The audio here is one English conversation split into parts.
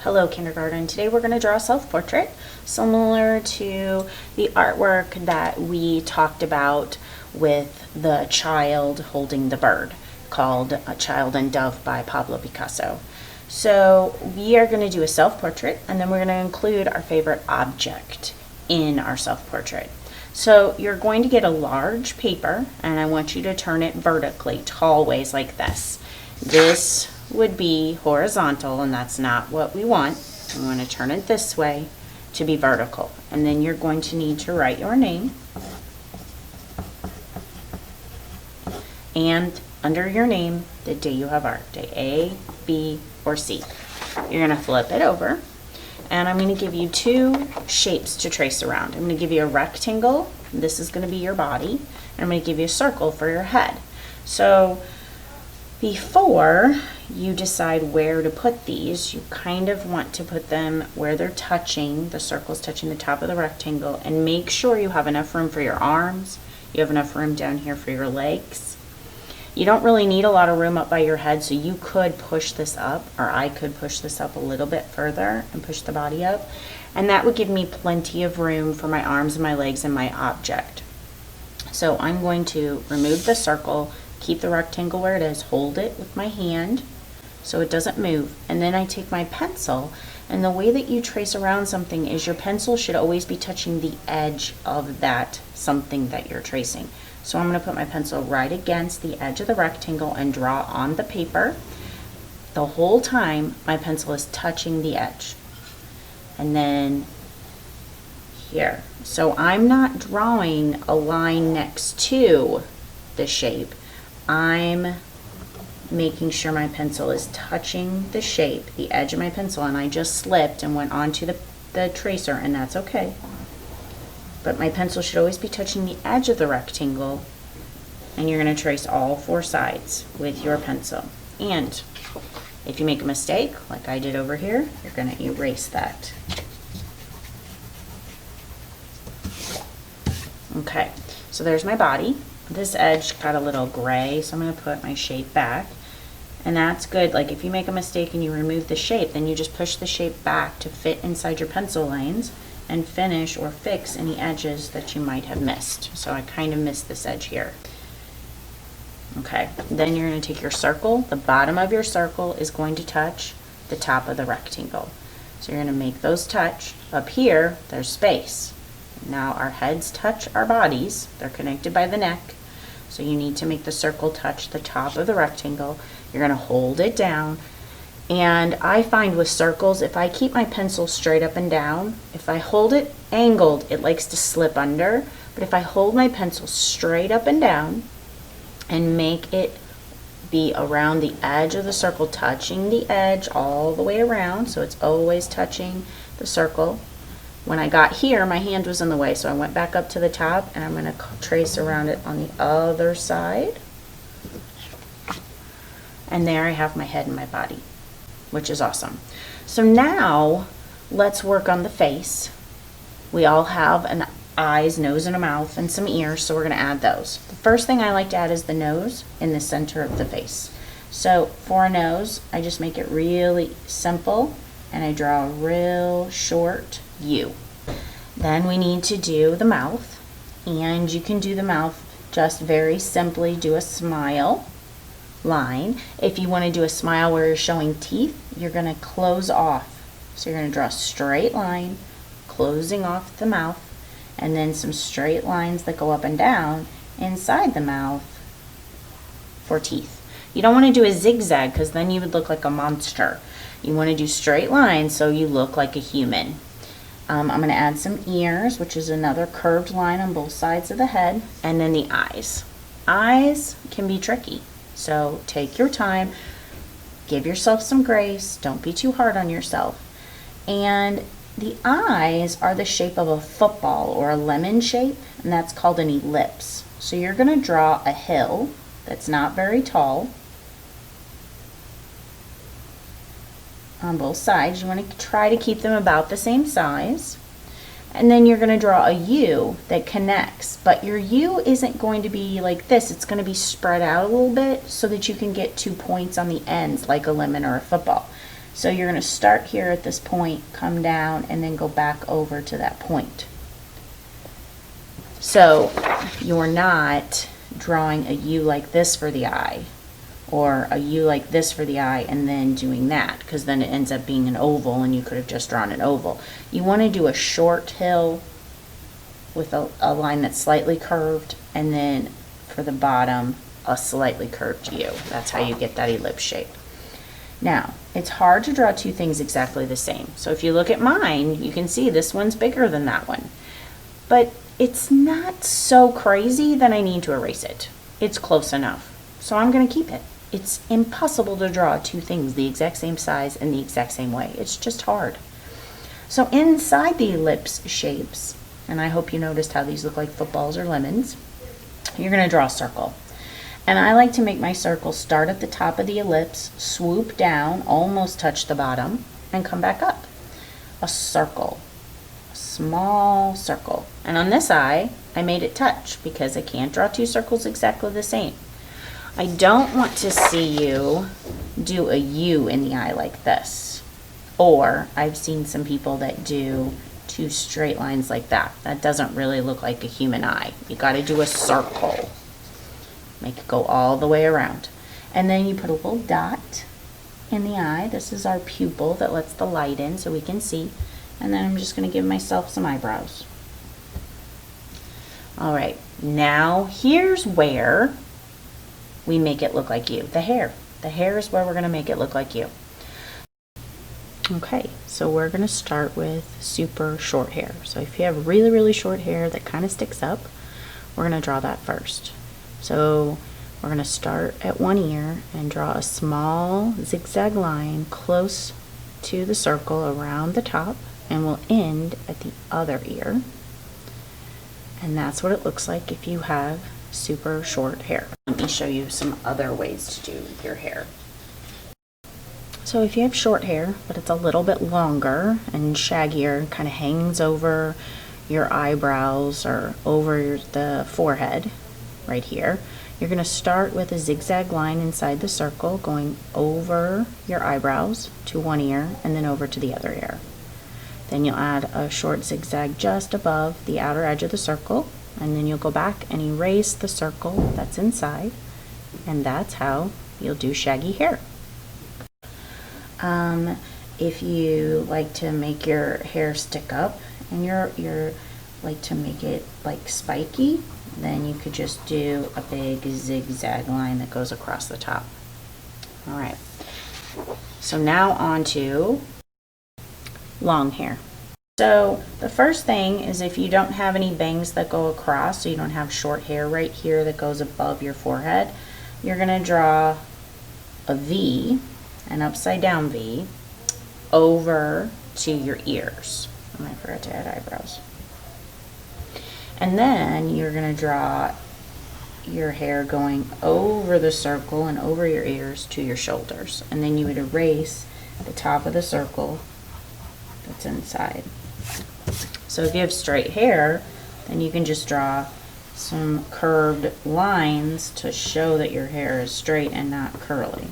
Hello kindergarten. Today we're going to draw a self-portrait similar to the artwork that we talked about with the child holding the bird called A Child and Dove by Pablo Picasso. So we are going to do a self-portrait and then we're going to include our favorite object in our self-portrait. So you're going to get a large paper and I want you to turn it vertically, tall ways like this. This would be horizontal and that's not what we want. We want to turn it this way to be vertical. And then you're going to need to write your name. And under your name, the day you have art, day A, B, or C. You're going to flip it over and I'm going to give you two shapes to trace around. I'm going to give you a rectangle. This is going to be your body. And I'm going to give you a circle for your head. So before you decide where to put these, you kind of want to put them where they're touching, the circle's touching the top of the rectangle, and make sure you have enough room for your arms, you have enough room down here for your legs. You don't really need a lot of room up by your head, so you could push this up, or I could push this up a little bit further and push the body up, and that would give me plenty of room for my arms and my legs and my object. So I'm going to remove the circle, keep the rectangle where it is, hold it with my hand so it doesn't move, and then I take my pencil, and the way that you trace around something is your pencil should always be touching the edge of that something that you're tracing. So I'm going to put my pencil right against the edge of the rectangle and draw on the paper. The whole time my pencil is touching the edge. And then here. So I'm not drawing a line next to the shape. I'm making sure my pencil is touching the shape, the edge of my pencil, and I just slipped and went onto the tracer, and that's okay. But my pencil should always be touching the edge of the rectangle, and you're going to trace all four sides with your pencil. And if you make a mistake, like I did over here, you're going to erase that. Okay, so there's my body. This edge got a little gray, so I'm going to put my shape back. And that's good. Like if you make a mistake and you remove the shape, then you just push the shape back to fit inside your pencil lines and finish or fix any edges that you might have missed. So I kind of missed this edge here. Okay, then you're going to take your circle. The bottom of your circle is going to touch the top of the rectangle. So you're going to make those touch. Up here, there's space. Now our heads touch our bodies. They're connected by the neck. So you need to make the circle touch the top of the rectangle. You're going to hold it down. And I find with circles, if I keep my pencil straight up and down, if I hold it angled, it likes to slip under. But if I hold my pencil straight up and down and make it be around the edge of the circle, touching the edge all the way around, so it's always touching the circle. When I got here, my hand was in the way, so I went back up to the top, and I'm going to trace around it on the other side. And there I have my head and my body, which is awesome. So now, let's work on the face. We all have an eyes, nose, and a mouth, and some ears, so we're going to add those. The first thing I like to add is the nose in the center of the face. So for a nose, I just make it really simple, and I draw a real short U. Then we need to do the mouth, and you can do the mouth just very simply, do a smile line. If you want to do a smile where you're showing teeth, you're going to close off. So you're going to draw a straight line, closing off the mouth, and then some straight lines that go up and down inside the mouth for teeth. You don't want to do a zigzag because then you would look like a monster. You want to do straight lines so you look like a human. I'm going to add some ears, which is another curved line on both sides of the head, and then the eyes. Eyes can be tricky, so take your time, give yourself some grace, don't be too hard on yourself. And the eyes are the shape of a football or a lemon shape, and that's called an ellipse. So you're going to draw a hill that's not very tall on both sides. You want to try to keep them about the same size. And then you're going to draw a U that connects, but your U isn't going to be like this. It's going to be spread out a little bit so that you can get 2 points on the ends like a lemon or a football. So you're going to start here at this point, come down, and then go back over to that point. So you're not drawing a U like this for the eye, or a U like this for the eye, and then doing that, because then it ends up being an oval and you could have just drawn an oval. You want to do a short hill with a line that's slightly curved, and then for the bottom, a slightly curved U. That's how you get that ellipse shape. Now, it's hard to draw two things exactly the same. So if you look at mine, you can see this one's bigger than that one. But it's not so crazy that I need to erase it. It's close enough. So I'm going to keep it. It's impossible to draw two things the exact same size and the exact same way. It's just hard. So inside the ellipse shapes, and I hope you noticed how these look like footballs or lemons, you're going to draw a circle. And I like to make my circle start at the top of the ellipse, swoop down, almost touch the bottom, and come back up. A circle. Small circle. And on this eye, I made it touch because I can't draw two circles exactly the same. I don't want to see you do a U in the eye like this. Or I've seen some people that do two straight lines like that. That doesn't really look like a human eye. You got to do a circle. Make it go all the way around. And then you put a little dot in the eye. This is our pupil that lets the light in so we can see. And then I'm just going to give myself some eyebrows. All right, now here's where we make it look like you. The hair. The hair is where we're going to make it look like you. Okay, so we're going to start with super short hair. So if you have really, really short hair that kind of sticks up, we're going to draw that first. So we're going to start at one ear and draw a small zigzag line close to the circle around the top, and we'll end at the other ear. And that's what it looks like if you have super short hair. Let me show you some other ways to do your hair. So if you have short hair, but it's a little bit longer and shaggier, kind of hangs over your eyebrows or over the forehead right here, you're going to start with a zigzag line inside the circle going over your eyebrows to one ear and then over to the other ear. Then you'll add a short zigzag just above the outer edge of the circle, and then you'll go back and erase the circle that's inside, and that's how you'll do shaggy hair. If you like to make your hair stick up and you're like to make it like spiky, then you could just do a big zigzag line that goes across the top. All right, so now on to long hair. So the first thing is, if you don't have any bangs that go across, so you don't have short hair right here that goes above your forehead, you're going to draw a V, an upside down V, over to your ears. And I forgot to add eyebrows. And then you're going to draw your hair going over the circle and over your ears to your shoulders. And then you would erase the top of the circle that's inside. So if you have straight hair, then you can just draw some curved lines to show that your hair is straight and not curly.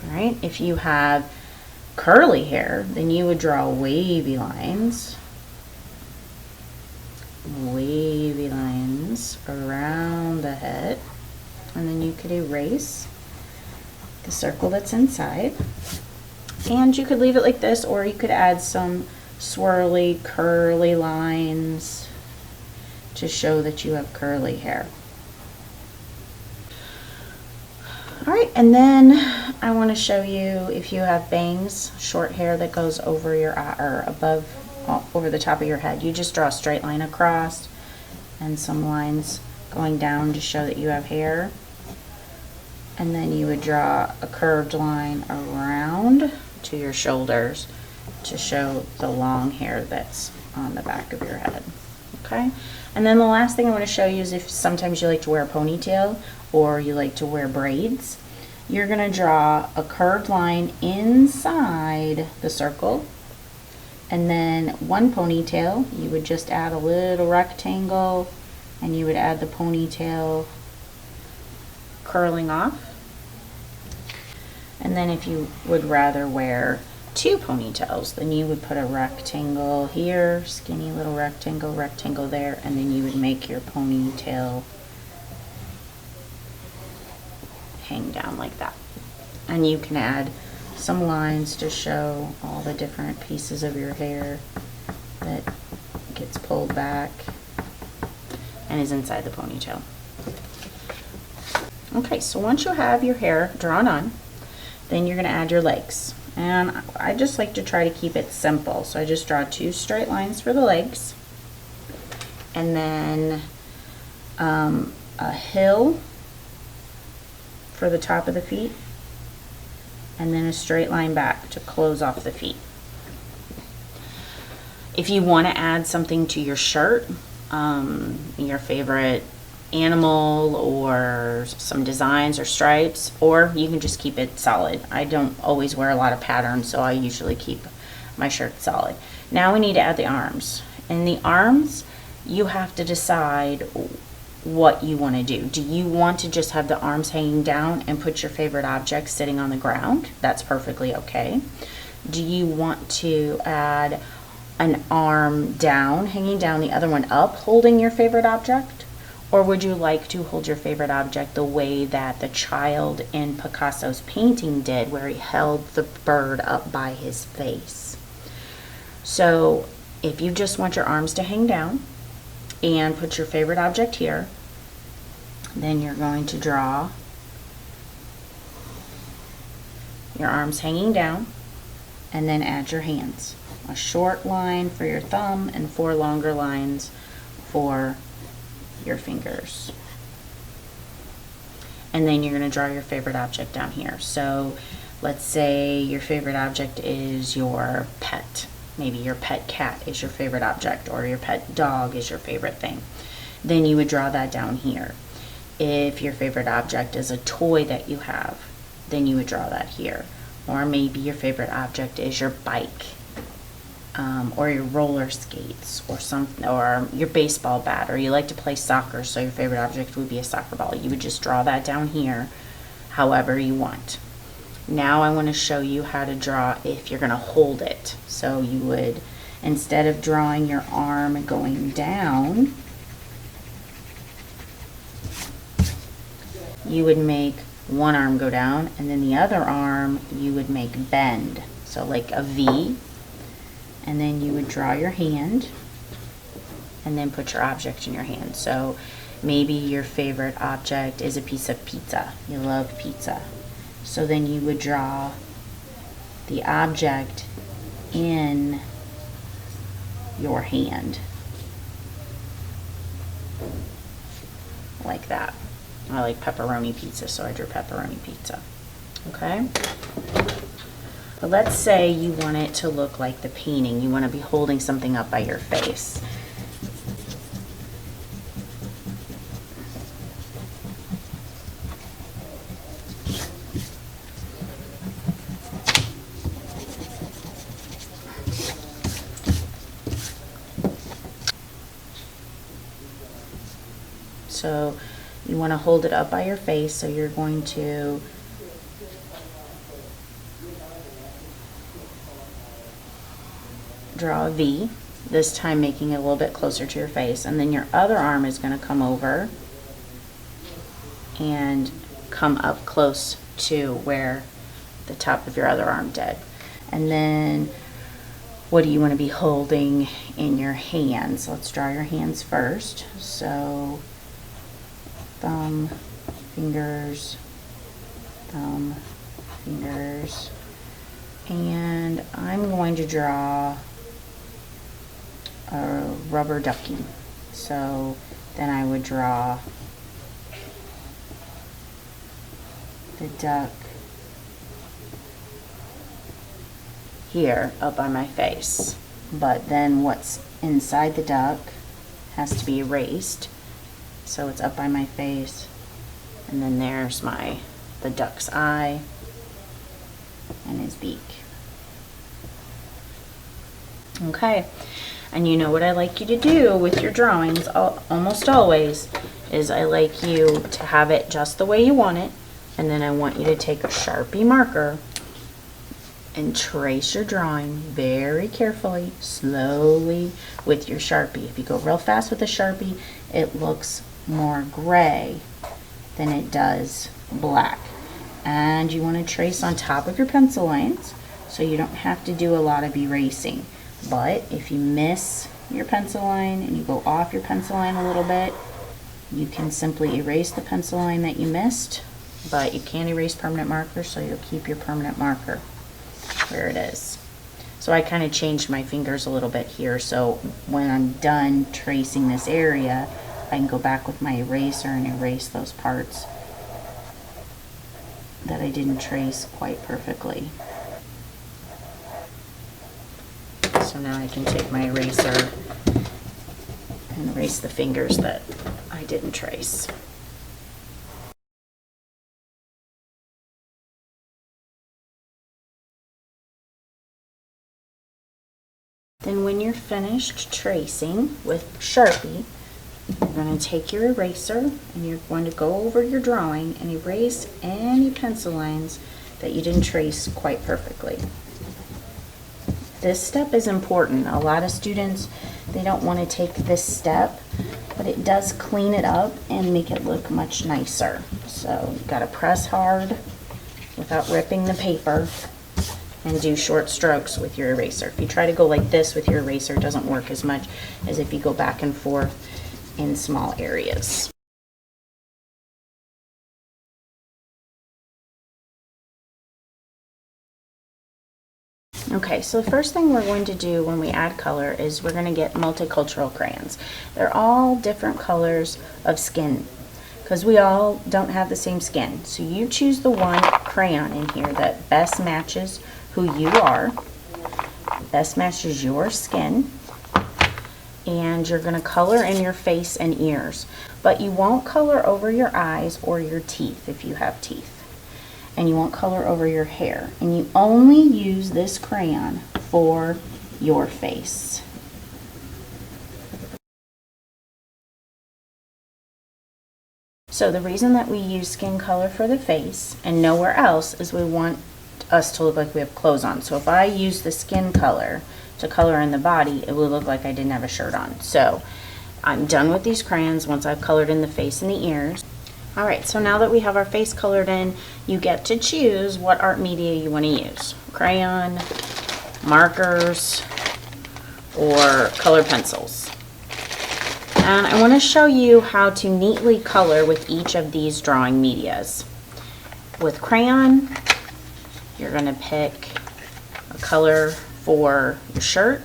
All right, if you have curly hair, then you would draw wavy lines around the head, and then you could erase the circle that's inside. And you could leave it like this, or you could add some swirly, curly lines to show that you have curly hair. All right, and then I want to show you if you have bangs, short hair that goes over your eye or above, over the top of your head. You just draw a straight line across and some lines going down to show that you have hair. And then you would draw a curved line around to your shoulders to show the long hair that's on the back of your head. Okay? And then the last thing I want to show you is if sometimes you like to wear a ponytail or you like to wear braids, you're going to draw a curved line inside the circle, and then one ponytail, you would just add a little rectangle and you would add the ponytail curling off. And then if you would rather wear 2 ponytails, then you would put a rectangle here, skinny little rectangle, rectangle there, and then you would make your ponytail hang down like that. And you can add some lines to show all the different pieces of your hair that gets pulled back and is inside the ponytail. Okay, so once you have your hair drawn on, then you're going to add your legs. And I just like to try to keep it simple. So I just draw 2 straight lines for the legs, and then a hill for the top of the feet, and then a straight line back to close off the feet. If you want to add something to your shirt, your favorite animal or some designs or stripes, or you can just keep it solid. I don't always wear a lot of patterns, so I usually keep my shirt solid. Now we need to add the arms. And the arms, you have to decide what you want to do. Do you want to just have the arms hanging down and put your favorite object sitting on the ground? That's perfectly okay. Do you want to add an arm down, hanging down, the other one up, holding your favorite object? Or would you like to hold your favorite object the way that the child in Picasso's painting did, where he held the bird up by his face? So if you just want your arms to hang down and put your favorite object here, then you're going to draw your arms hanging down and then add your hands. A short line for your thumb and 4 longer lines for your fingers. And then you're going to draw your favorite object down here. So let's say your favorite object is your pet. Maybe your pet cat is your favorite object, or your pet dog is your favorite thing. Then you would draw that down here. If your favorite object is a toy that you have, then you would draw that here. Or maybe your favorite object is your bike, or your roller skates, or something, or your baseball bat, or you like to play soccer, so your favorite object would be a soccer ball. You would just draw that down here however you want. Now I want to show you how to draw if you're going to hold it. So you would, instead of drawing your arm going down, you would make one arm go down, and then the other arm you would make bend, so like a V. And then you would draw your hand and then put your object in your hand. So maybe your favorite object is a piece of pizza. You love pizza. So then you would draw the object in your hand. Like that. I like pepperoni pizza, so I drew pepperoni pizza. Okay? But let's say you want it to look like the painting. You want to be holding something up by your face. So you want to hold it up by your face, so you're going to draw a V, this time making it a little bit closer to your face, and then your other arm is going to come over and come up close to where the top of your other arm did. And then what do you want to be holding in your hands? Let's draw your hands first. So thumb, fingers, and I'm going to draw a rubber ducky. So then I would draw the duck here up on my face, but then what's inside the duck has to be erased, so it's up by my face, and then there's the duck's eye and his beak. Okay, and you know what I like you to do with your drawings almost always is I like you to have it just the way you want it, And then I want you to take a Sharpie marker and trace your drawing very carefully, slowly with your Sharpie. If you go real fast with a Sharpie, it looks more gray than it does black. And you want to trace on top of your pencil lines so you don't have to do a lot of erasing. But if you miss your pencil line and you go off your pencil line a little bit, you can simply erase the pencil line that you missed, but you can't erase permanent marker, so you'll keep your permanent marker where it is. So I kind of changed my fingers a little bit here, so when I'm done tracing this area, I can go back with my eraser and erase those parts that I didn't trace quite perfectly. So now I can take my eraser and erase the fingers that I didn't trace. Then when you're finished tracing with Sharpie, you're going to take your eraser and you're going to go over your drawing and erase any pencil lines that you didn't trace quite perfectly. This step is important. A lot of students, they don't want to take this step, but it does clean it up and make it look much nicer. So you've got to press hard without ripping the paper and do short strokes with your eraser. If you try to go like this with your eraser, it doesn't work as much as if you go back and forth in small areas. Okay, so the first thing we're going to do when we add color is we're going to get multicultural crayons. They're all different colors of skin because we all don't have the same skin. So you choose the one crayon in here that best matches who you are, best matches your skin, and you're going to color in your face and ears. But you won't color over your eyes or your teeth if you have teeth. And you won't color over your hair. And you only use this crayon for your face. So the reason that we use skin color for the face and nowhere else is we want us to look like we have clothes on. So if I use the skin color to color in the body, it will look like I didn't have a shirt on. So I'm done with these crayons once I've colored in the face and the ears. Alright, so now that we have our face colored in, you get to choose what art media you want to use. Crayon, markers, or color pencils. And I want to show you how to neatly color with each of these drawing medias. With crayon, you're going to pick a color for your shirt,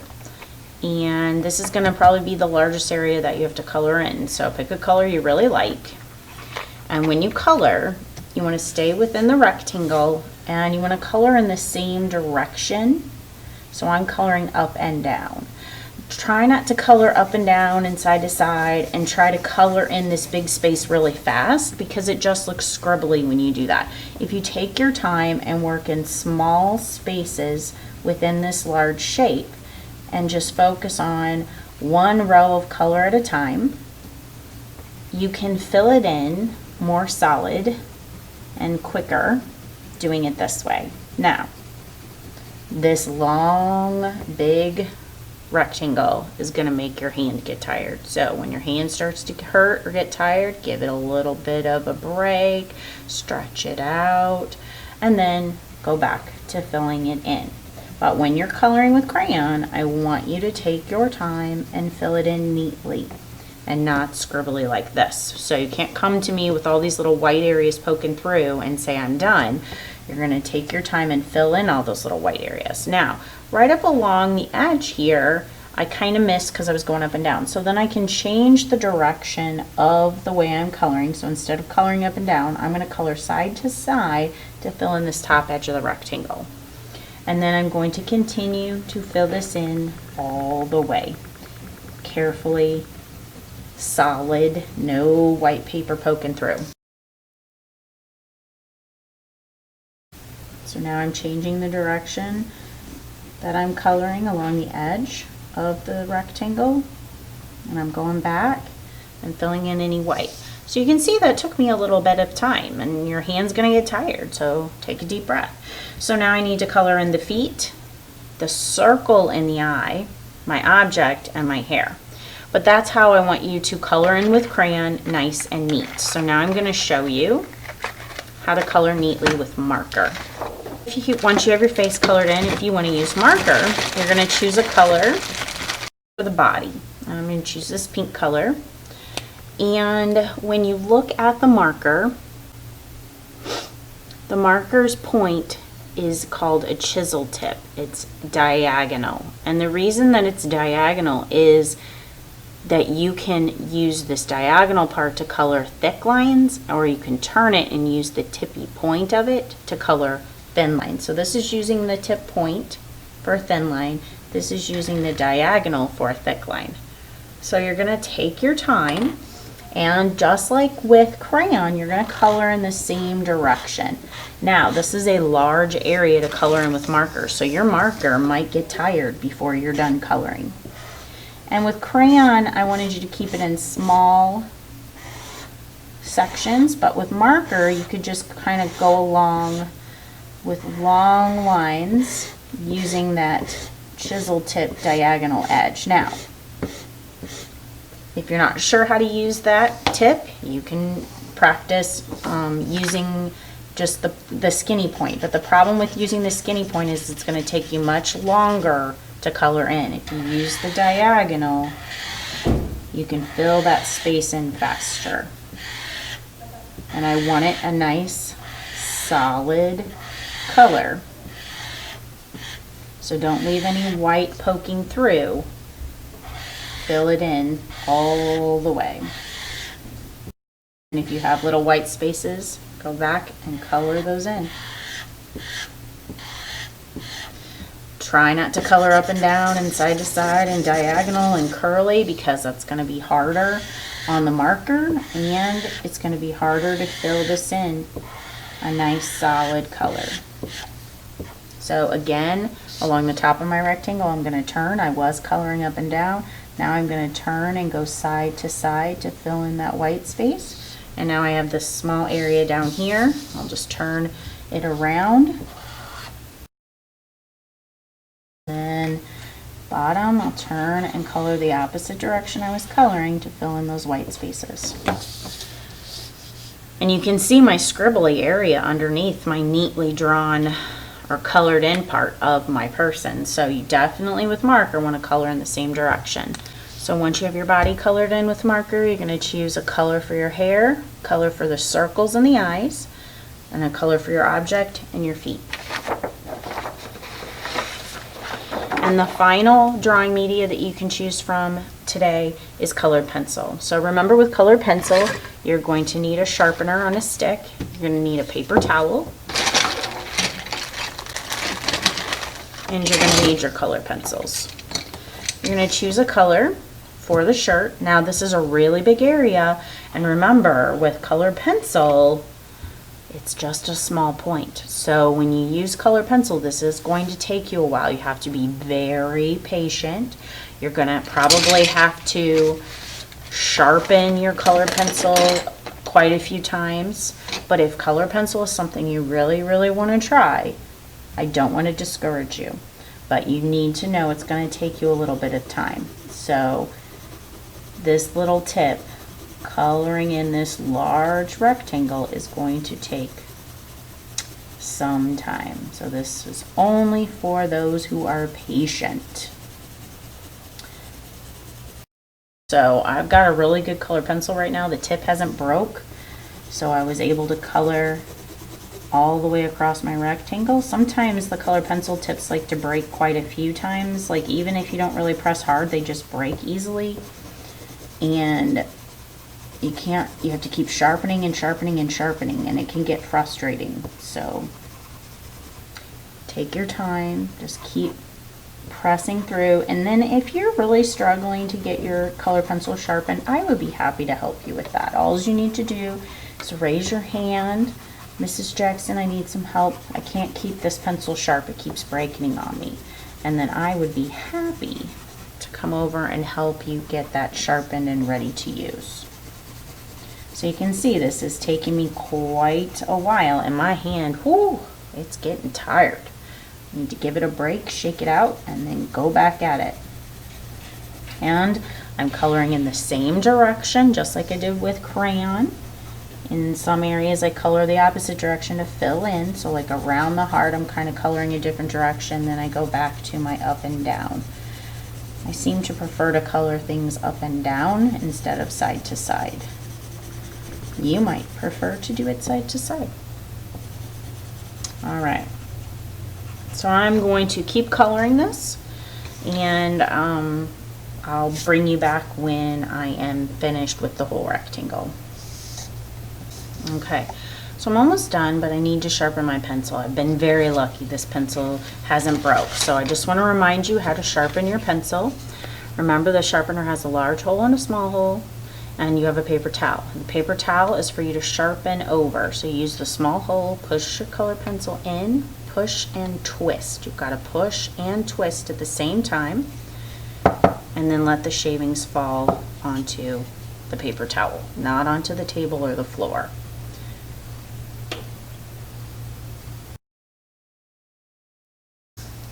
and this is going to probably be the largest area that you have to color in. So pick a color you really like. And when you color, you want to stay within the rectangle and you want to color in the same direction. So I'm coloring up and down. Try not to color up and down and side to side and try to color in this big space really fast because it just looks scribbly when you do that. If you take your time and work in small spaces within this large shape and just focus on one row of color at a time, you can fill it in more solid and quicker doing it this way. Now, this long, big rectangle is going to make your hand get tired. So when your hand starts to hurt or get tired, give it a little bit of a break, stretch it out, and then go back to filling it in. But when you're coloring with crayon, I want you to take your time and fill it in neatly and not scribbly like this. So you can't come to me with all these little white areas poking through and say I'm done. You're going to take your time and fill in all those little white areas. Now, right up along the edge here, I kind of missed because I was going up and down. So then I can change the direction of the way I'm coloring. So instead of coloring up and down, I'm going to color side to side to fill in this top edge of the rectangle. And then I'm going to continue to fill this in all the way. Carefully, solid, no white paper poking through. So now I'm changing the direction that I'm coloring along the edge of the rectangle, and I'm going back and filling in any white. So you can see that took me a little bit of time, and your hand's gonna get tired, so take a deep breath. So now I need to color in the feet, the circle in the eye, my object, and my hair. But that's how I want you to color in with crayon, nice and neat. So now I'm gonna show you how to color neatly with marker. Once you have your face colored in, if you want to use marker, you're going to choose a color for the body. I'm going to choose this pink color. And when you look at the marker's point is called a chisel tip. It's diagonal. And the reason that it's diagonal is that you can use this diagonal part to color thick lines, or you can turn it and use the tippy point of it to color thin lines. So this is using the tip point for a thin line. This is using the diagonal for a thick line. So you're going to take your time, and just like with crayon, you're going to color in the same direction. Now, this is a large area to color in with marker, so your marker might get tired before you're done coloring. And with crayon, I wanted you to keep it in small sections, but with marker, you could just kind of go along with long lines using that chisel tip diagonal edge. Now, if you're not sure how to use that tip, you can practice using just the skinny point. But the problem with using the skinny point is it's going to take you much longer to color in. If you use the diagonal, you can fill that space in faster. And I want it a nice solid color. So don't leave any white poking through. Fill it in all the way. And if you have little white spaces, go back and color those in. Try not to color up and down and side to side and diagonal and curly, because that's going to be harder on the marker, and it's going to be harder to fill this in a nice solid color. So again, along the top of my rectangle, I'm going to turn. I was coloring up and down. Now I'm going to turn and go side to fill in that white space. And now I have this small area down here. I'll just turn it around. Then bottom, I'll turn and color the opposite direction I was coloring to fill in those white spaces. And you can see my scribbly area underneath my neatly drawn or colored in part of my person. So you definitely with marker want to color in the same direction. So once you have your body colored in with marker, you're going to choose a color for your hair, color for the circles in the eyes, and a color for your object and your feet. And the final drawing media that you can choose from today is colored pencil. So remember, with colored pencil, you're going to need a sharpener on a stick. You're going to need a paper towel. And you're going to need your colored pencils. You're going to choose a color for the shirt. Now this is a really big area, and remember, with colored pencil, it's just a small point. So when you use colored pencil, this is going to take you a while. You have to be very patient. You're going to probably have to sharpen your colored pencil quite a few times. But if colored pencil is something you really, really want to try, I don't want to discourage you. But you need to know it's going to take you a little bit of time. So this little tip, coloring in this large rectangle, is going to take some time. So this is only for those who are patient. So I've got a really good colored pencil right now. The tip hasn't broke, so I was able to color all the way across my rectangle. Sometimes the colored pencil tips like to break quite a few times. Like, even if you don't really press hard, they just break easily. And you have to keep sharpening and sharpening and sharpening, and it can get frustrating. So take your time, just keep pressing through. And then if you're really struggling to get your color pencil sharpened, I would be happy to help you with that. All you need to do is raise your hand. Mrs. Jackson, I need some help. I can't keep this pencil sharp. It keeps breaking on me. And then I would be happy to come over and help you get that sharpened and ready to use. So you can see this is taking me quite a while, and my hand, whoo, it's getting tired. Need to give it a break, shake it out, and then go back at it. And I'm coloring in the same direction, just like I did with crayon. In some areas I color the opposite direction to fill in, so like around the heart I'm kind of coloring a different direction, then I go back to my up and down. I seem to prefer to color things up and down instead of side to side. You might prefer to do it side to side. All right. So I'm going to keep coloring this, and I'll bring you back when I am finished with the whole rectangle. Okay, so I'm almost done, but I need to sharpen my pencil. I've been very lucky this pencil hasn't broke. So I just want to remind you how to sharpen your pencil. Remember, the sharpener has a large hole and a small hole, and you have a paper towel. And the paper towel is for you to sharpen over. So you use the small hole, push your colored pencil in, push and twist. You've got to push and twist at the same time, and then let the shavings fall onto the paper towel, not onto the table or the floor.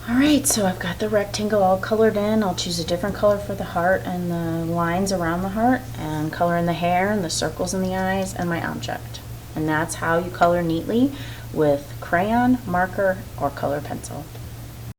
Alright, so I've got the rectangle all colored in. I'll choose a different color for the heart and the lines around the heart, and color in the hair and the circles in the eyes and my object. And that's how you color neatly with crayon, marker, or color pencil.